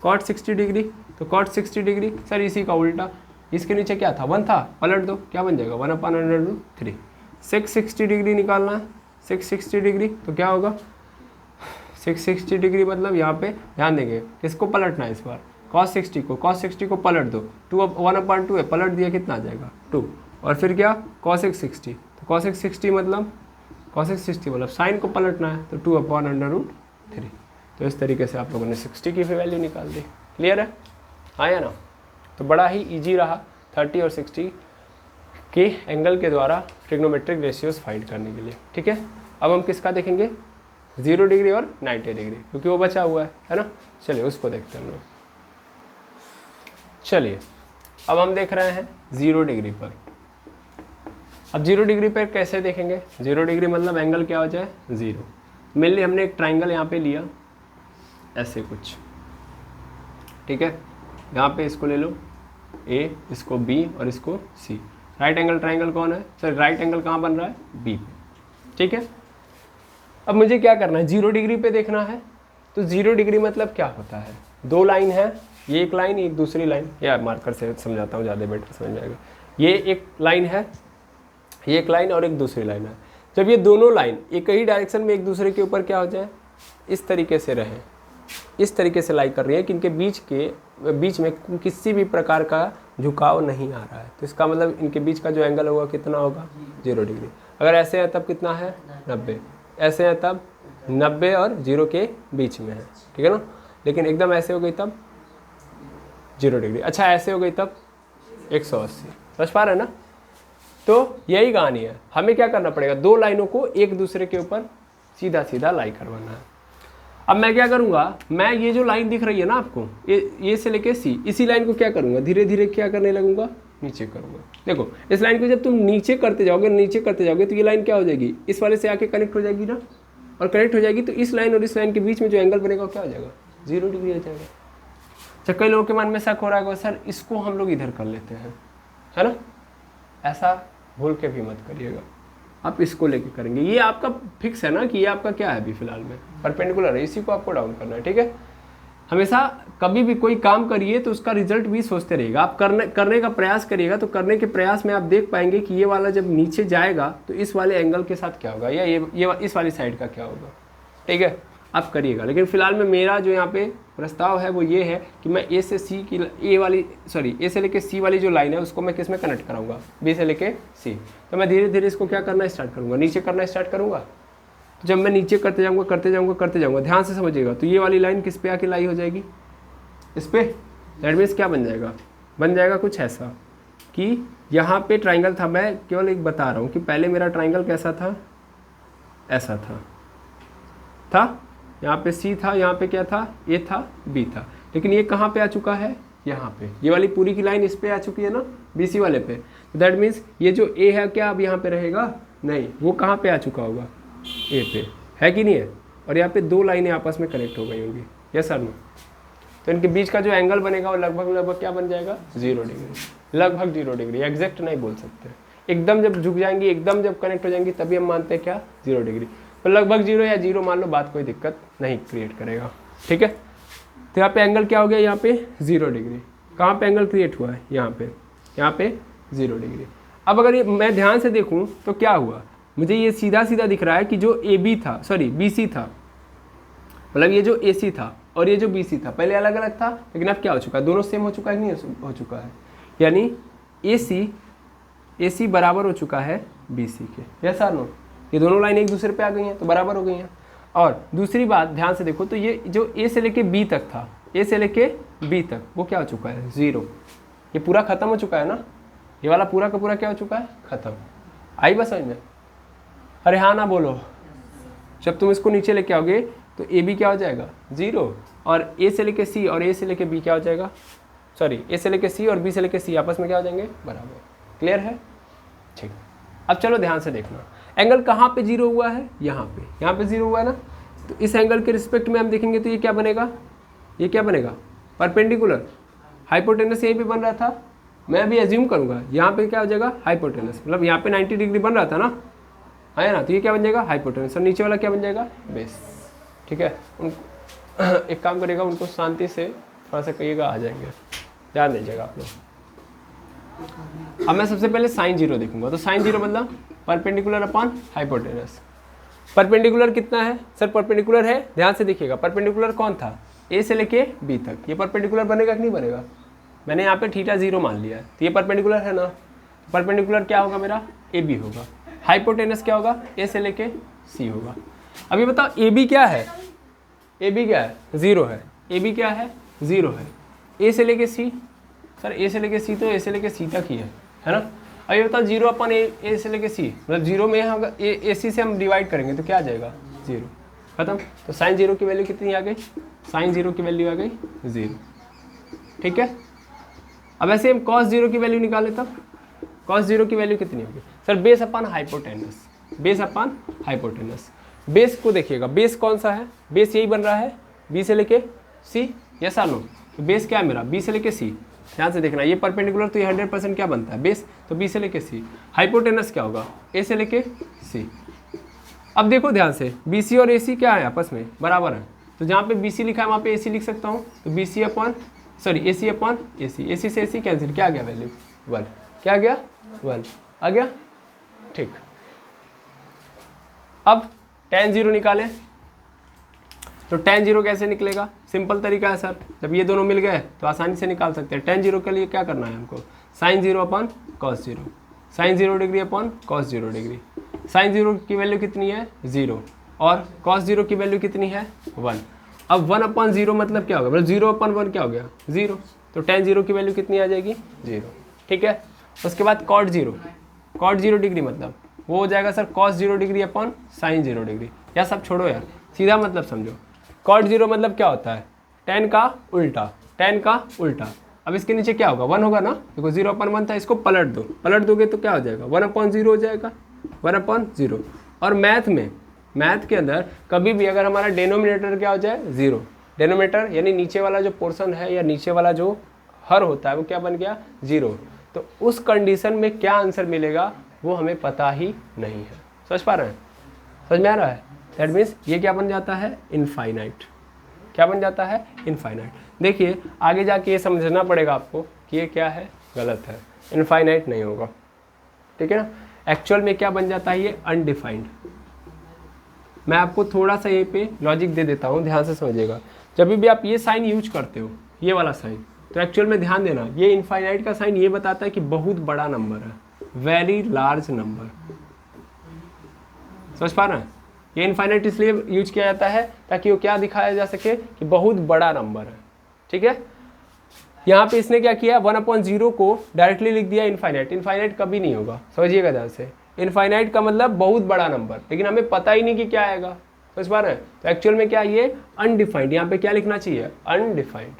cot 60 डिग्री, तो cot 60 डिग्री सर इसी का उल्टा, इसके नीचे क्या था 1 था, पलट दो, क्या बन जाएगा 1/√3। sec 60 डिग्री निकालना है, sec 60 डिग्री तो क्या होगा, sec 60 डिग्री मतलब यहाँ पे ध्यान देंगे किसको पलटना है इस बार, cos 60 को पलट दो, 1/2 है, पलट दिया कितना आ जाएगा 2, और फिर क्या cosec 60, तो cosec 60 मतलब साइन को पलटना है, तो 2/√3। तो इस तरीके से आप लोगों ने 60 की वैल्यू निकाल दी। क्लियर है, आया ना। तो बड़ा ही इजी रहा 30 और 60 के एंगल के द्वारा ट्रिग्नोमेट्रिक रेशियोज फाइंड करने के लिए, ठीक है। अब हम किसका देखेंगे, 0 डिग्री और 90 डिग्री, क्योंकि वो बचा हुआ है ना। चलिए उसको देखते हैं हम लोग। चलिए अब हम देख रहे हैं 0 डिग्री पर। अब 0 डिग्री पर कैसे देखेंगे, 0 डिग्री मतलब एंगल क्या हो जाए 0। मेनली हमने एक ट्राइंगल यहाँ पे लिया ऐसे कुछ, ठीक है। यहाँ पे इसको ले लो A, इसको B और इसको C। राइट एंगल ट्राइंगल कौन है सर, राइट एंगल कहाँ बन रहा है B पे, ठीक है। अब मुझे क्या करना है, 0 डिग्री पे देखना है। तो 0 डिग्री मतलब क्या होता है, दो लाइन है, ये एक लाइन एक दूसरी लाइन, या मार्कर से समझाता हूँ ज़्यादा बेटर समझ जाएगा। ये एक लाइन है, ये एक लाइन और एक दूसरी लाइन है। जब ये दोनों लाइन एक ही डायरेक्शन में एक दूसरे के ऊपर क्या हो जाए, इस तरीके से रहे, इस तरीके से लाई कर रही है कि इनके बीच में किसी भी प्रकार का झुकाव नहीं आ रहा है, तो इसका मतलब इनके बीच का जो एंगल होगा कितना होगा, 0 डिग्री। अगर ऐसे है तब कितना है, 90। ऐसे है तब 90 और 0 के बीच में है, ठीक है ना। लेकिन एकदम ऐसे हो गई तब 0 डिग्री। अच्छा ऐसे हो गई तब 180। समझ पा रहे हैं ना। तो यही कहानी है, हमें क्या करना पड़ेगा, दो लाइनों को एक दूसरे के ऊपर सीधा सीधा लाई करवाना है। अब मैं क्या करूंगा, मैं ये जो लाइन दिख रही है ना आपको, ये से लेके सी, इसी लाइन को क्या करूंगा, धीरे धीरे क्या करने लगूंगा, नीचे करूंगा। देखो इस लाइन को जब तुम नीचे करते जाओगे तो ये लाइन क्या हो जाएगी, इस वाले से आके कनेक्ट हो जाएगी ना, और कनेक्ट हो जाएगी तो इस लाइन और इस लाइन के बीच में जो एंगल बनेगा क्या हो जाएगा, 0 डिग्री हो जाएगा। अच्छा कई लोगों के मन में शक हो रहा है सर इसको हम लोग इधर कर लेते हैं, है ना। ऐसा भूल के भी मत करिएगा, आप इसको लेके करेंगे। ये आपका फिक्स है ना कि ये आपका क्या है अभी फिलहाल में परपेंडिकुलर है, इसी को आपको डाउन करना है, ठीक है। हमेशा कभी भी कोई काम करिए तो उसका रिजल्ट भी सोचते रहिएगा। आप करने का प्रयास करिएगा तो करने के प्रयास में आप देख पाएंगे कि ये वाला जब नीचे जाएगा तो इस वाले एंगल के साथ क्या होगा, या ये इस वाली साइड का क्या होगा, ठीक है। आप करिएगा। लेकिन फिलहाल में मेरा जो यहाँ पे प्रस्ताव है वो ये है कि मैं ए से सी की ए से लेके सी वाली जो लाइन है उसको मैं किस में कनेक्ट कराऊंगा, बी से लेके सी। तो मैं धीरे धीरे इसको क्या करना स्टार्ट करूँगा, नीचे करना स्टार्ट करूँगा। तो जब मैं नीचे करते जाऊँगा, ध्यान से समझिएगा, तो ये वाली लाइन किस पे आके लाई हो जाएगी, इस पे। दैट मीन्स क्या बन जाएगा कुछ ऐसा कि यहाँ पे ट्राइंगल था, मैं केवल एक बता रहा हूँ कि पहले मेरा ट्राइंगल कैसा था, ऐसा था यहाँ पे सी था, यहाँ पे क्या था, ए था, बी था। लेकिन ये कहाँ पे आ चुका है, यहाँ पे। ये वाली पूरी की लाइन इस पे आ चुकी है ना, BC वाले पे। दैट मीन्स ये जो ए है क्या अब यहाँ पे रहेगा, नहीं, वो कहाँ पे आ चुका होगा, ए पे, है कि नहीं है। और यहाँ पे दो लाइनें आपस में कनेक्ट हो गई होंगी, यस और नो। तो इनके बीच का जो एंगल बनेगा वो लगभग क्या बन जाएगा, 0 डिग्री, लगभग 0 डिग्री। एग्जैक्ट नहीं बोल सकते, एकदम जब झुक जाएंगी, एकदम जब कनेक्ट हो जाएंगी तभी हम मानते हैं क्या, 0 डिग्री। तो लगभग 0 या 0 मान लो, बात कोई दिक्कत नहीं क्रिएट करेगा, ठीक है। तो यहाँ पे एंगल क्या हो गया, यहाँ पे 0 डिग्री। कहाँ पे एंगल क्रिएट हुआ है, यहाँ पे 0 डिग्री। अब अगर ये मैं ध्यान से देखूँ तो क्या हुआ, मुझे ये सीधा दिख रहा है कि जो BC था, मतलब ये जो AC था और ये जो BC था, पहले अलग अलग था, लेकिन अब क्या हो चुका है, दोनों सेम हो चुका है, नहीं हो चुका है। यानी AC बराबर हो चुका है BC के, यस और नो। ये दोनों लाइन एक दूसरे पे आ गई हैं तो बराबर हो गई हैं। और दूसरी बात ध्यान से देखो, तो ये जो A से लेके B तक था, A से लेके B तक, वो क्या हो चुका है, 0। ये पूरा खत्म हो चुका है ना, ये वाला पूरा का पूरा क्या हो चुका है, खत्म। आई बस समझ में, अरे हाँ ना बोलो। जब तुम इसको नीचे लेके आओगे तो AB क्या हो जाएगा, 0, और A से लेके C और A से लेके B क्या हो जाएगा, A से लेके C और B से लेके C आपस में क्या हो जाएंगे, बराबर। क्लियर है, ठीक। अब चलो ध्यान से देखना, एंगल कहाँ पे 0 हुआ है, यहाँ पे 0 हुआ है ना। तो इस एंगल के रिस्पेक्ट में हम देखेंगे तो ये क्या बनेगा, परपेंडिकुलर। हाइपोटेनस यहीं पे बन रहा था, मैं अभी एज्यूम करूँगा यहाँ पे क्या हो जाएगा, हाइपोटेनस, मतलब यहाँ पे 90 डिग्री बन रहा था ना, है ना। तो ये क्या बन जाएगा, हाइपोटेनस, और नीचे वाला क्या बन जाएगा, बेस, ठीक है। एक काम करेगा, उनको शांति से थोड़ा सा कहिएगा, आ जाएंगे, ध्यान दीजिएगा आप लोग। अब मैं सबसे पहले साइन 0 देखूंगा, तो साइन 0 मतलब परपेंडिकुलर अपॉन हाइपोटेनस। परपेंडिकुलर कितना है सर, परपेंडिकुलर है, ध्यान से देखिएगा, परपेंडिकुलर कौन था, A से लेके B तक। ये परपेंडिकुलर बनेगा कि नहीं बनेगा, मैंने यहाँ पे थीटा 0 मान लिया है, तो ये परपेंडिकुलर है ना। परपेंडिकुलर क्या होगा मेरा, AB होगा। हाइपोटेनस क्या होगा, A से लेके C होगा। अभी बताओ AB क्या है, 0 है। AB क्या है, 0 है। A से लेके C, सर A से लेके C तो A से लेके C तक ही है ना। अभी बताओ 0 अपन A से लेके C, मतलब 0 में हम AC से हम डिवाइड करेंगे तो क्या आ जाएगा, 0, खत्म। तो साइन 0 की वैल्यू कितनी आ गई, साइन 0 की वैल्यू आ गई 0, ठीक है। अब ऐसे हम cos 0 की वैल्यू निकालें, तब cos 0 की वैल्यू कितनी होगी sir, base upon hypotenuse. Base को देखिएगा, बेस कौन सा है, बेस यही बन रहा है B से लेके C, यस और नो। तो बेस क्या है मेरा, B से लेके C, ध्यान से देखना, ये परपेंडिकुलर तो ये 100% क्या बनता है, बेस, तो B से लेके C। हाइपोटेनस क्या होगा, A से लेके C, अब देखो ध्यान से, बी सी और ए सी क्या है, आपस में बराबर है, तो जहाँ पे बी सी लिखा है वहाँ पे ए सी लिख सकता हूँ, तो बी सी अपॉन ए सी अपॉन ए सी से ए सी कैंसिल, क्या आ गया वैल्यू 1, क्या आ गया 1 आ गया, ठीक। अब tan 0 निकालें, तो tan 0 कैसे निकलेगा, सिंपल तरीका है सर, जब ये दोनों मिल गए तो आसानी से निकाल सकते हैं। tan 0 के लिए क्या करना है हमको, sin 0 upon cos 0, sin 0 degree upon cos 0 degree, sin 0 की वैल्यू कितनी है 0 और cos 0 की वैल्यू कितनी है 1। अब 1 अपॉन 0 मतलब क्या होगा, मतलब 0 अपॉन 1 क्या हो गया 0, तो tan 0 की वैल्यू कितनी आ जाएगी 0, ठीक है। उसके बाद cot 0 डिग्री मतलब वो हो जाएगा sir cos 0 degree upon sin 0 degree, या सब छोड़ो यार, सीधा मतलब समझो, cot 0 मतलब क्या होता है tan का उल्टा। अब इसके नीचे क्या होगा 1 होगा ना, देखो 0 अपॉन 1 था, इसको पलट दोगे तो क्या हो जाएगा 1 अपॉन 0 हो जाएगा, 1 अपॉन 0। और मैथ के अंदर कभी भी अगर हमारा डेनोमिनेटर क्या हो जाए 0, डेनोमिनेटर यानी नीचे वाला जो पोर्शन है या नीचे वाला जो हर होता है वो क्या बन गया 0, तो उस कंडीशन में क्या आंसर मिलेगा वो हमें पता ही नहीं है। समझ पा रहे हैं, समझ में आ रहा है, दैट मीन्स ये क्या बन जाता है इनफाइनाइट, क्या बन जाता है इनफाइनाइट। देखिए आगे जाके ये समझना पड़ेगा आपको कि ये क्या है गलत है, इनफाइनाइट नहीं होगा, ठीक है ना। एक्चुअल में क्या बन जाता है ये अनडिफाइंड। मैं आपको थोड़ा सा ये पे लॉजिक दे देता हूँ, ध्यान से समझिएगा। जब भी आप ये साइन यूज करते हो, ये वाला साइन, तो एक्चुअल में ध्यान देना, ये इनफाइनाइट का साइन ये बताता है कि बहुत बड़ा नंबर है, वेरी लार्ज नंबर। समझ पा रहे हैं, ये इनफाइनाइट इसलिए यूज किया जाता है ताकि वो क्या दिखाया जा सके कि बहुत बड़ा नंबर है, ठीक है। यहाँ पे इसने क्या किया 1/0 को डायरेक्टली लिख दिया इनफाइनाइट। इनफाइनाइट कभी नहीं होगा, समझिएगा ध्यान से, इनफाइनाइट का मतलब बहुत बड़ा नंबर, लेकिन हमें पता ही नहीं कि क्या आएगा। समझ पा रहे हैं, तो एक्चुअल में क्या ये अनडिफाइंड, यहाँ पे क्या लिखना चाहिए अनडिफाइंड,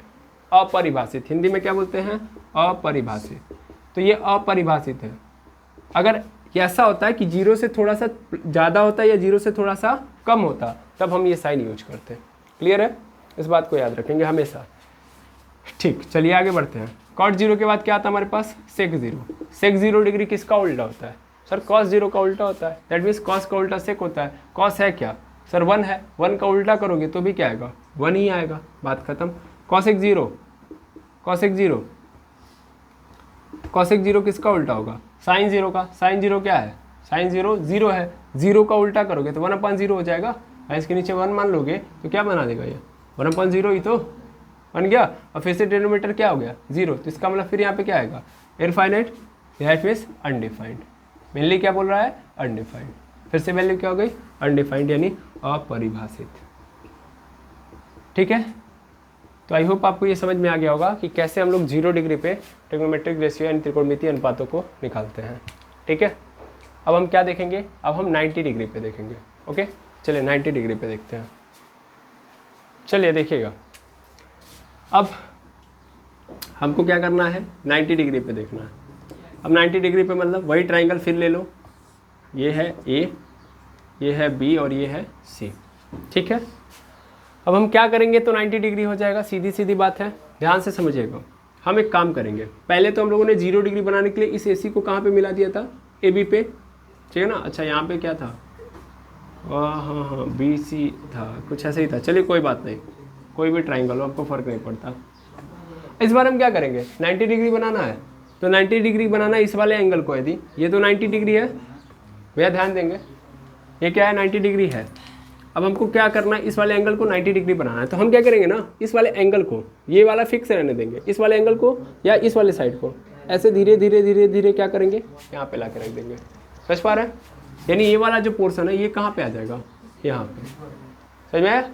अपरिभाषित, हिंदी में क्या बोलते हैं अपरिभाषित, तो ये अपरिभाषित है। अगर ऐसा होता है कि 0 से थोड़ा सा ज़्यादा होता है या 0 से थोड़ा सा कम होता, तब हम ये साइन यूज करते हैं। क्लियर है, इस बात को याद रखेंगे हमेशा। ठीक, चलिए आगे बढ़ते हैं। cot 0 के बाद क्या आता है हमारे पास sec 0। sec 0 डिग्री किसका उल्टा होता है सर, cos 0 का उल्टा होता है, दैट मीन्स cos का उल्टा sec होता है। cos है क्या सर 1 है, 1 का उल्टा करोगे तो भी क्या आएगा 1 ही आएगा, बात खत्म। cosec 0 किसका उल्टा होगा sin 0 का। sin 0 क्या है, sin 0 0 है, 0 का उल्टा करोगे तो 1/0 हो जाएगा, इसके नीचे 1 मान लोगे तो क्या बना देगा ये 1/0 ही तो बन गया। और फिर से डिनोमिनेटर क्या हो गया 0, तो इसका मतलब फिर यहाँ पे क्या आएगा infinite, that means undefined. Mainly क्या बोल रहा है अनडिफाइंड, फिर से वैल्यू क्या हो गई अनडिफाइंड यानी अपरिभाषित, ठीक है। तो आई होप आपको ये समझ में आ गया होगा कि कैसे हम लोग 0 डिग्री पे ट्रिग्नोमेट्रिक रेशियो यानी त्रिकोणमितीय अनुपातों को निकालते हैं, ठीक है। अब हम क्या देखेंगे, अब हम 90 डिग्री पे देखेंगे। ओके, चलिए 90 डिग्री पे देखते हैं। चलिए देखिएगा, अब हमको क्या करना है 90 डिग्री पे देखना है। अब 90 डिग्री पे मतलब वही ट्राइंगल फिर ले लो, ये है A, ये है B और ये है C, ठीक है। अब हम क्या करेंगे तो 90 डिग्री हो जाएगा, सीधी सीधी बात है, ध्यान से समझिएगा। हम एक काम करेंगे, पहले तो हम लोगों ने 0 डिग्री बनाने के लिए इस AC को कहाँ पे मिला दिया था AB पे, ठीक है ना। अच्छा यहाँ पे क्या था हाँ BC था, कुछ ऐसे ही था, चलिए कोई बात नहीं, कोई भी ट्राइंगल हो आपको फ़र्क नहीं पड़ता। इस बार हम क्या करेंगे 90 डिग्री बनाना है, तो 90 डिग्री बनाना है इस वाले एंगल को, यदि ये तो 90 डिग्री है भैया ध्यान देंगे, ये क्या है 90 डिग्री है। अब हमको क्या करना है इस वाले एंगल को 90 डिग्री बनाना है, तो हम क्या करेंगे ना इस वाले एंगल को, ये वाला फिक्स रहने देंगे, इस वाले एंगल को या इस वाले साइड को ऐसे धीरे धीरे धीरे धीरे क्या करेंगे यहाँ पे ला के रख देंगे। समझ पा रहे हैं, यानी ये वाला जो पोर्शन है ये कहाँ पे आ जाएगा यहाँ पे, समझ में आया।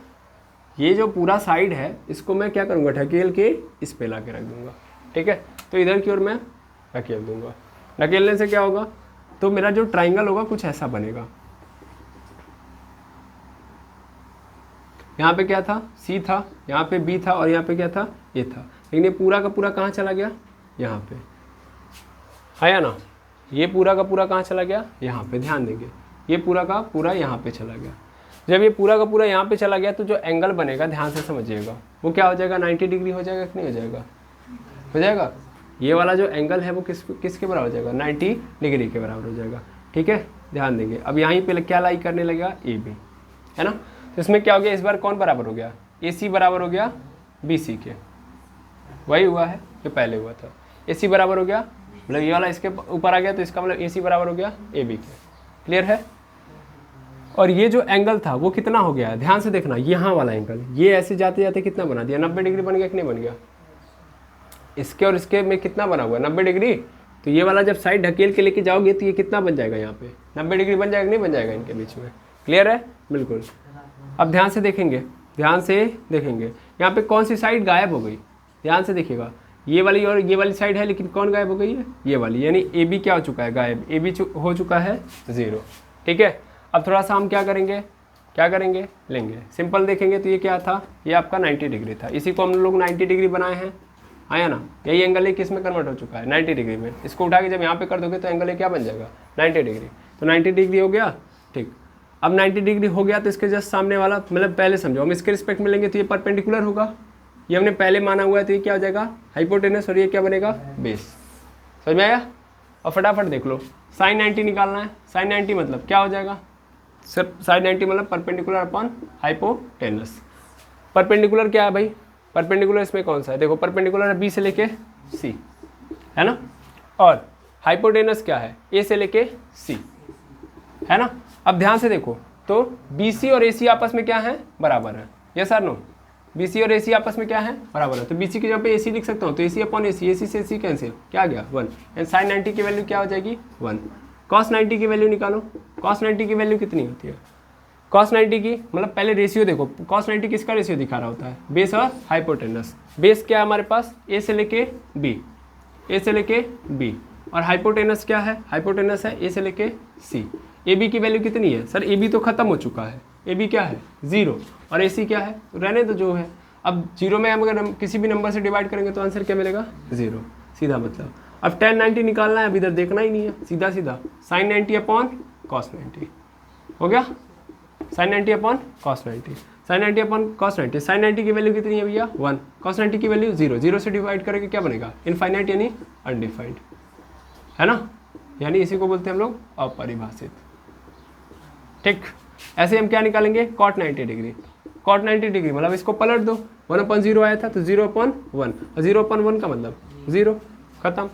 ये जो पूरा साइड है इसको मैं क्या करूँगा ढकेल के इस पे ला के रख दूँगा, ठीक है। तो इधर की ओर मैं ढकेल दूँगा, ढकेलने से क्या होगा तो मेरा जो ट्राइंगल होगा कुछ ऐसा बनेगा। यहाँ पे क्या था C था, यहाँ पे B था और यहाँ पे क्या था A था, लेकिन ये पूरा का पूरा कहाँ चला गया यहाँ पे, आया ना। ये पूरा का पूरा कहाँ चला गया यहाँ पे, ध्यान देंगे ये पूरा का पूरा यहाँ पे चला गया। जब ये पूरा का पूरा यहाँ पे चला गया तो जो एंगल बनेगा ध्यान से समझिएगा वो क्या हो जाएगा 90 डिग्री हो जाएगा कि नहीं हो जाएगा, हो जाएगा। ये वाला जो एंगल है वो किसके बराबर हो जाएगा 90 डिग्री के बराबर हो जाएगा, ठीक है। ध्यान देंगे। अब यहाँ पे क्या लाई करने लगेगा, ए बी, है ना। तो इसमें क्या हो गया, इस बार कौन बराबर हो गया, ए सी बराबर हो गया बी सी के, वही हुआ है जो पहले हुआ था। ए सी बराबर हो गया, मतलब ये वाला इसके ऊपर आ गया, तो इसका मतलब ए सी बराबर हो गया ए बी के। क्लियर है। और ये जो एंगल था वो कितना हो गया, ध्यान से देखना, यहाँ वाला एंगल ये ऐसे जाते जाते कितना बना दिया, 90 डिग्री बन गया कि नहीं बन गया। इसके और इसके में कितना बना हुआ, 90 डिग्री। तो ये वाला जब साइड ढकेल के लेके जाओगे तो ये कितना बन जाएगा, यहाँ पे 90 डिग्री बन जाएगा नहीं बन जाएगा इनके बीच में। क्लियर है, बिल्कुल। अब ध्यान से देखेंगे, ध्यान से देखेंगे, यहाँ पे कौन सी साइड गायब हो गई, ध्यान से देखिएगा, ये वाली और ये वाली साइड है, लेकिन कौन गायब हो गई है, ये वाली, यानी ए बी क्या हो चुका है, गायब, ए बी हो चुका है 0। ठीक है। अब थोड़ा सा हम क्या करेंगे, क्या करेंगे, लेंगे सिंपल देखेंगे, तो ये क्या था, ये आपका 90 डिग्री था, इसी को हम लोग 90 डिग्री बनाए हैं, आया ना। यही एंगल ए किस में कन्वर्ट हो चुका है, 90 डिग्री में। इसको उठा के जब यहाँ पे कर दोगे तो एंगल ए क्या बन जाएगा, 90 डिग्री। तो 90 डिग्री हो गया, ठीक। अब 90 डिग्री हो गया तो इसके जस्ट सामने वाला, मतलब पहले समझो, हम इसके रिस्पेक्ट में लेंगे तो ये परपेंडिकुलर होगा, ये हमने पहले माना हुआ है, तो ये क्या हो जाएगा, हाइपोटेनस, और ये क्या बनेगा, बेस। समझ में आया। और फटाफट देख लो, साइन 90 निकालना है, साइन 90 मतलब क्या हो जाएगा सर, साइन 90 मतलब परपेंडिकुलर अपॉन हाइपोटेनस। परपेंडिकुलर क्या है भाई, परपेंडिकुलर इसमें कौन सा है, देखो परपेंडिकुलर है बी से लेके सी, है ना। और हाइपोटेनस क्या है, ए से लेके सी, है ना। अब ध्यान से देखो, तो बी सी और ए सी आपस में क्या है, बराबर है, यस और नो। बी सी और ए सी आपस में क्या है, बराबर है। तो बी सी की जगह पे ए सी लिख सकता हूँ, तो ए सी अपॉन ए सी से ए सी कैंसिल, क्या आ गया 1। एंड साइन 90 की वैल्यू क्या हो जाएगी 1। कॉस 90 की वैल्यू निकालो, कॉस 90 की वैल्यू कितनी होती है, कॉस 90 की मतलब पहले रेशियो देखो, कॉस 90 किसका रेशियो दिखा रहा होता है, बेस और हाइपोटेनस। बेस क्या है हमारे पास, ए से लेके बी, ए से लेके बी, और हाइपोटेनस क्या है, हाइपोटेनस है ए से लेके सी। ए बी की वैल्यू कितनी है सर, ए बी तो खत्म हो चुका है, ए बी क्या है 0, और ए सी क्या है, रहने तो जो है। अब 0 में हम अगर किसी भी नंबर से डिवाइड करेंगे तो आंसर क्या मिलेगा 0, सीधा मतलब। अब tan 90 निकालना है, अब इधर देखना ही नहीं है, सीधा सीधा साइन 90 अपॉन कॉस 90 हो गया, sine 90 upon cos 90, sine 90 upon cos 90। Sine 90 की वैल्यू कितनी है भैया 1, कॉस 90 की वैल्यू 0, 0 से डिवाइड करके क्या बनेगा, इनफाइनाइट यानी अनडिफाइंड, है ना। यानी इसी को बोलते हैं हम लोग अपरिभाषित। ठीक, ऐसे हम क्या निकालेंगे, कॉट 90 डिग्री, कॉट 90 डिग्री मतलब इसको पलट दो, 1/0 आया था तो 0/1, और 0/1 का मतलब 0, खत्म।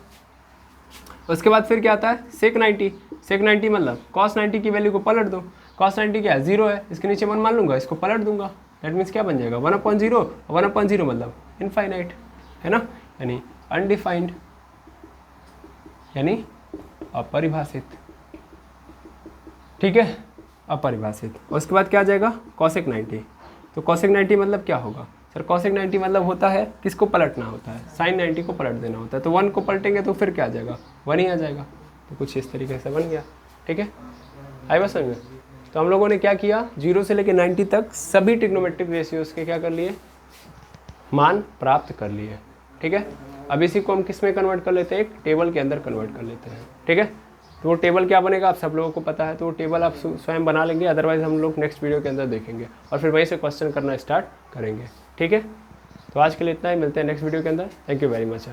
उसके बाद फिर क्या आता है, सेक 90, सेक 90 मतलब कॉस 90 की वैल्यू को पलट दो, कॉस 90 क्या है 0 है, इसके नीचे 1 मान लूंगा, इसको पलट दूंगा, दैट मीन्स क्या बन जाएगा 1/0, 1/0 मतलब इनफाइनाइट, है ना, यानी अनडिफाइंड, यानी अपरिभाषित। ठीक है, अपरिभाषित। और उसके बाद क्या आ जाएगा, कॉसेक 90। तो कॉसेक 90 मतलब क्या होगा सर, कॉसेक 90 मतलब होता है किसको पलटना होता है, साइन 90 को पलट देना होता है। तो 1 को पलटेंगे तो फिर क्या आ जाएगा 1 ही आ जाएगा। तो कुछ इस तरीके से बन गया। ठीक है, आई बात समझ में। तो हम लोगों ने क्या किया, 0 से लेकर 90 तक सभी ट्रिग्नोमेट्रिक रेशियोज के क्या कर लिए, मान प्राप्त कर लिए। ठीक है, अब इसी को हम किस में कन्वर्ट कर लेते हैं, एक टेबल के अंदर कन्वर्ट कर लेते हैं। ठीक है, तो वो टेबल क्या बनेगा आप सब लोगों को पता है, तो वो टेबल आप स्वयं बना लेंगे, अदरवाइज हम लोग नेक्स्ट वीडियो के अंदर देखेंगे और फिर वहीं से क्वेश्चन करना स्टार्ट करेंगे। ठीक है, तो आज के लिए इतना ही, मिलते हैं नेक्स्ट वीडियो के अंदर। Thank you very much.